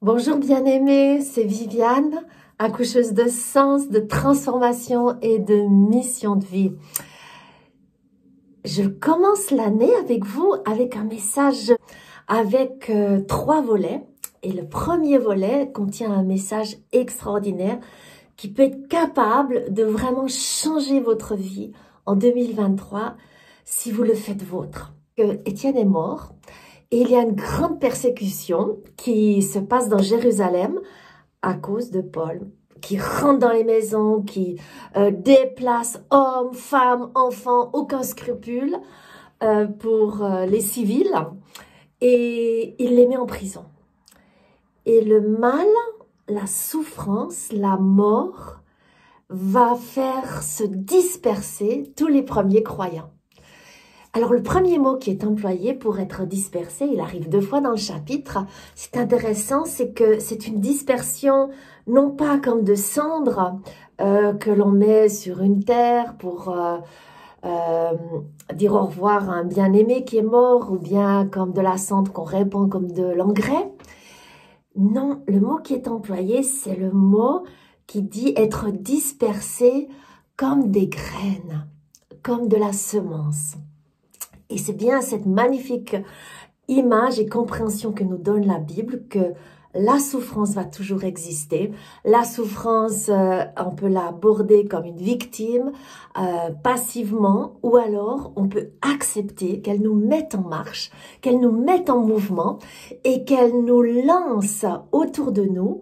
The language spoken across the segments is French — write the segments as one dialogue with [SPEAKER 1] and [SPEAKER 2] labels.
[SPEAKER 1] Bonjour bien-aimés, c'est Viviane, accoucheuse de sens, de transformation et de mission de vie. Je commence l'année avec vous avec un message avec 3 volets. Et le premier volet contient un message extraordinaire qui peut être capable de vraiment changer votre vie en 2023 si vous le faites vôtre. Étienne est mort. Et il y a une grande persécution qui se passe dans Jérusalem à cause de Paul, qui rentre dans les maisons, qui déplace hommes, femmes, enfants, aucun scrupule pour les civils, et il les met en prison. Et le mal, la souffrance, la mort va faire se disperser tous les premiers croyants. Alors, le premier mot qui est employé pour être dispersé, il arrive 2 fois dans le chapitre. C'est intéressant, c'est que c'est une dispersion, non pas comme de cendres que l'on met sur une terre pour dire au revoir à un bien-aimé qui est mort, ou bien comme de la cendre qu'on répand comme de l'engrais. Non, le mot qui est employé, c'est le mot qui dit être dispersé comme des graines, comme de la semence. Et c'est bien cette magnifique image et compréhension que nous donne la Bible que la souffrance va toujours exister. La souffrance, on peut l'aborder comme une victime passivement, ou alors on peut accepter qu'elle nous mette en marche, qu'elle nous mette en mouvement et qu'elle nous lance autour de nous,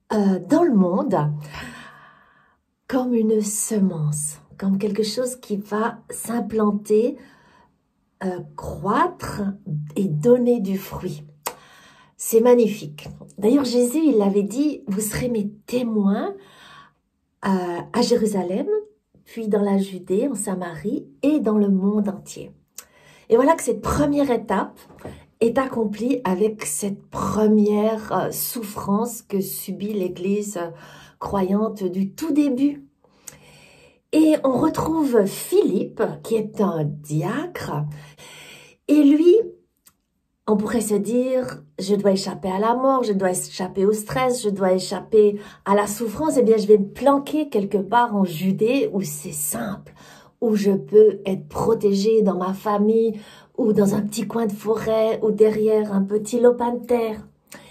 [SPEAKER 1] dans le monde, comme une semence, comme quelque chose qui va s'implanter, croître et donner du fruit. C'est magnifique. D'ailleurs, Jésus, il l'avait dit, vous serez mes témoins à Jérusalem, puis dans la Judée, en Samarie et dans le monde entier. Et voilà que cette première étape est accomplie avec cette première souffrance que subit l'Église croyante du tout début. Et on retrouve Philippe, qui est un diacre, et lui, on pourrait se dire, je dois échapper à la mort, je dois échapper au stress, je dois échapper à la souffrance, eh bien je vais me planquer quelque part en Judée où c'est simple, où je peux être protégée dans ma famille, ou dans un petit coin de forêt, ou derrière un petit lopin de terre.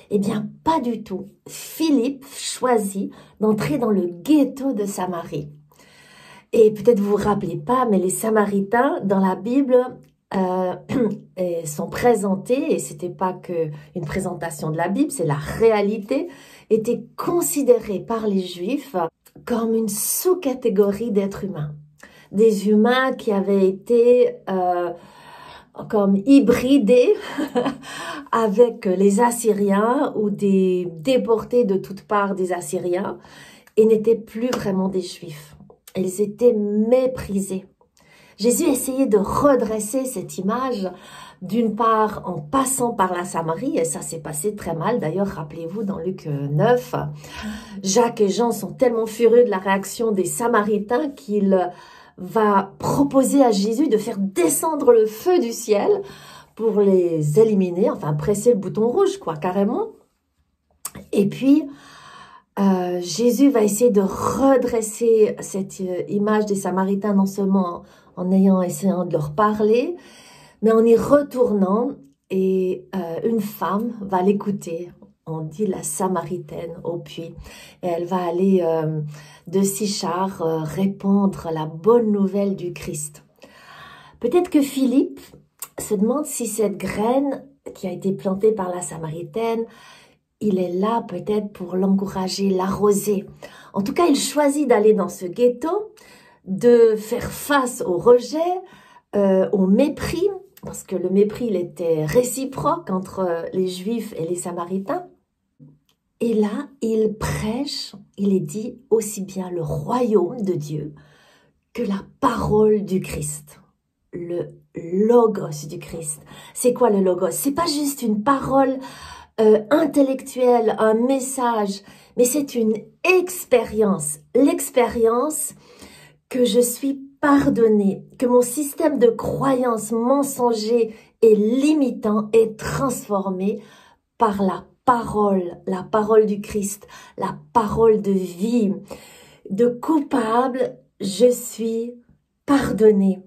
[SPEAKER 1] Eh bien, pas du tout. Philippe choisit d'entrer dans le ghetto de Samarie. Et peut-être vous vous rappelez pas, mais les Samaritains, dans la Bible, sont présentés, et c'était pas que une présentation de la Bible, c'est la réalité, étaient considérés par les Juifs comme une sous-catégorie d'êtres humains. Des humains qui avaient été comme hybridés avec les Assyriens, ou des déportés de toutes parts des Assyriens, et n'étaient plus vraiment des Juifs. Ils étaient méprisés. Jésus essayait de redresser cette image, d'une part en passant par la Samarie, et ça s'est passé très mal. D'ailleurs, rappelez-vous, dans Luc 9, Jacques et Jean sont tellement furieux de la réaction des Samaritains qu'il va proposer à Jésus de faire descendre le feu du ciel pour les éliminer, enfin presser le bouton rouge, quoi, carrément. Et puis, Jésus va essayer de redresser cette image des Samaritains, non seulement en essayant de leur parler, mais en y retournant, et une femme va l'écouter. On dit la Samaritaine au puits. Et elle va aller de Sychar répandre la bonne nouvelle du Christ. Peut-être que Philippe se demande si cette graine qui a été plantée par la Samaritaine, il est là peut-être pour l'encourager, l'arroser. En tout cas, il choisit d'aller dans ce ghetto, de faire face au rejet, au mépris, parce que le mépris, il était réciproque entre les Juifs et les Samaritains. Et là, il prêche, il est dit aussi bien le royaume de Dieu que la parole du Christ, le logos du Christ. C'est quoi le logos? C'est pas juste une parole intellectuelle, un message, mais c'est une expérience. L'expérience que je suis pardonnée, que mon système de croyance mensonger et limitant est transformé par la parole du Christ, la parole de vie. De coupable, je suis pardonné.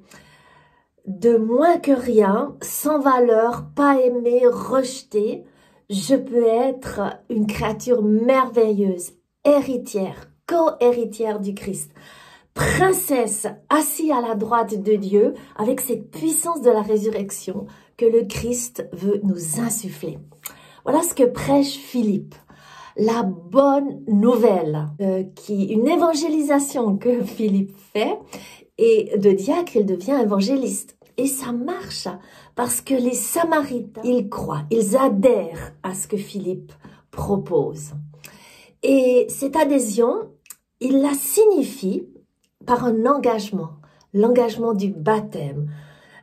[SPEAKER 1] De moins que rien, sans valeur, pas aimé, rejeté, je peux être une créature merveilleuse, héritière, co-héritière du Christ, princesse assise à la droite de Dieu avec cette puissance de la résurrection que le Christ veut nous insuffler. Voilà ce que prêche Philippe. La bonne nouvelle, une évangélisation que Philippe fait, et de diacre, il devient évangéliste. Et ça marche parce que les Samaritains, ils croient, ils adhèrent à ce que Philippe propose. Et cette adhésion, il la signifie par un engagement, l'engagement du baptême.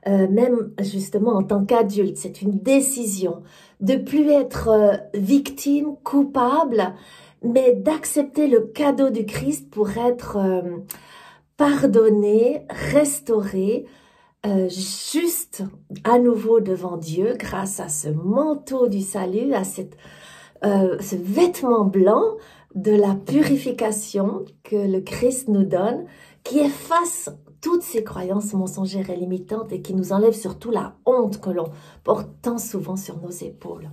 [SPEAKER 1] Même justement en tant qu'adulte, c'est une décision de plus être victime, coupable, mais d'accepter le cadeau du Christ pour être pardonné, restauré, juste à nouveau devant Dieu grâce à ce manteau du salut, à ce vêtement blanc de la purification que le Christ nous donne, qui efface toutes ces croyances mensongères et limitantes et qui nous enlève surtout la honte que l'on porte tant souvent sur nos épaules.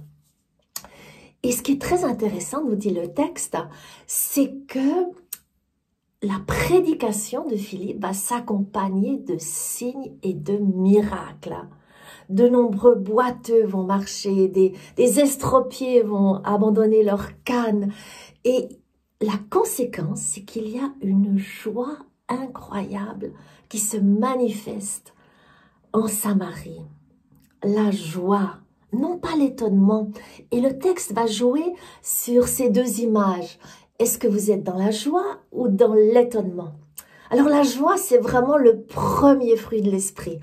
[SPEAKER 1] Et ce qui est très intéressant, nous dit le texte, c'est que la prédication de Philippe va s'accompagner de signes et de miracles. De nombreux boiteux vont marcher, des estropiés vont abandonner leur canne. Et la conséquence, c'est qu'il y a une joie incroyable qui se manifeste en Samarie. La joie, non pas l'étonnement. Et le texte va jouer sur ces deux images. Est-ce que vous êtes dans la joie ou dans l'étonnement? Alors la joie, c'est vraiment le premier fruit de l'esprit.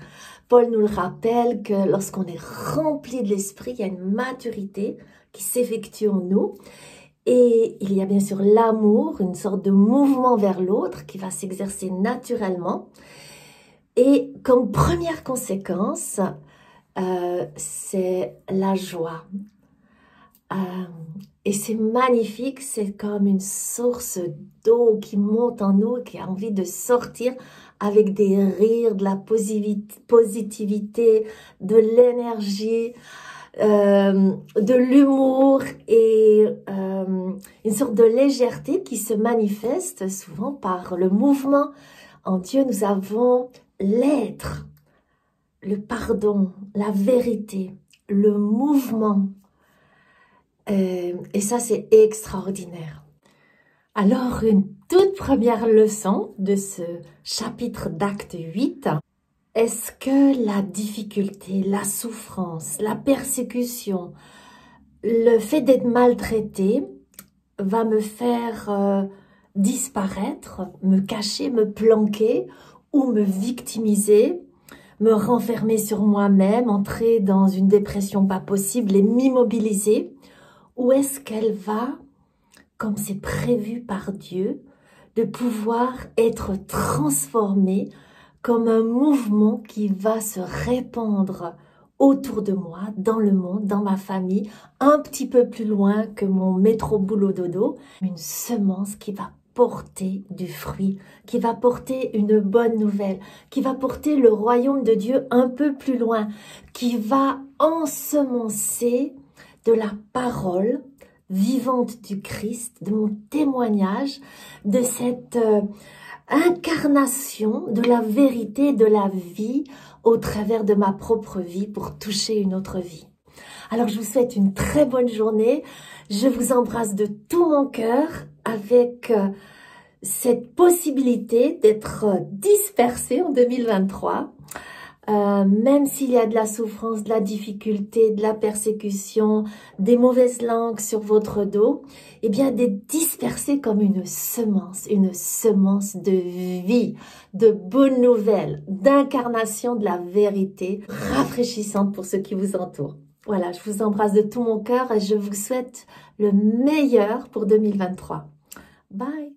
[SPEAKER 1] Paul nous le rappelle que lorsqu'on est rempli de l'esprit, il y a une maturité qui s'effectue en nous. Et il y a bien sûr l'amour, une sorte de mouvement vers l'autre qui va s'exercer naturellement. Et comme première conséquence, c'est la joie. Et c'est magnifique, c'est comme une source d'eau qui monte en nous, qui a envie de sortir avec des rires, de la positivité, de l'énergie, de l'humour et une sorte de légèreté qui se manifeste souvent par le mouvement. En Dieu, nous avons l'être, le pardon, la vérité, le mouvement. Et ça, c'est extraordinaire. Alors, une toute première leçon de ce chapitre d'Acte 8, est-ce que la difficulté, la souffrance, la persécution, le fait d'être maltraité va me faire disparaître, me cacher, me planquer ou me victimiser, me renfermer sur moi-même, entrer dans une dépression pas possible et m'immobiliser? Ou est-ce qu'elle va, comme c'est prévu par Dieu, de pouvoir être transformée comme un mouvement qui va se répandre autour de moi, dans le monde, dans ma famille, un petit peu plus loin que mon métro boulot dodo, une semence qui va porter du fruit, qui va porter une bonne nouvelle, qui va porter le royaume de Dieu un peu plus loin, qui va ensemencer de la parole vivante du Christ, de mon témoignage, de cette incarnation de la vérité, de la vie au travers de ma propre vie pour toucher une autre vie. Alors je vous souhaite une très bonne journée, je vous embrasse de tout mon cœur avec cette possibilité d'être dispersé en 2023. Même s'il y a de la souffrance, de la difficulté, de la persécution, des mauvaises langues sur votre dos, eh bien d'être dispersé comme une semence de vie, de bonnes nouvelles, d'incarnation de la vérité, rafraîchissante pour ceux qui vous entourent. Voilà, je vous embrasse de tout mon cœur et je vous souhaite le meilleur pour 2023. Bye!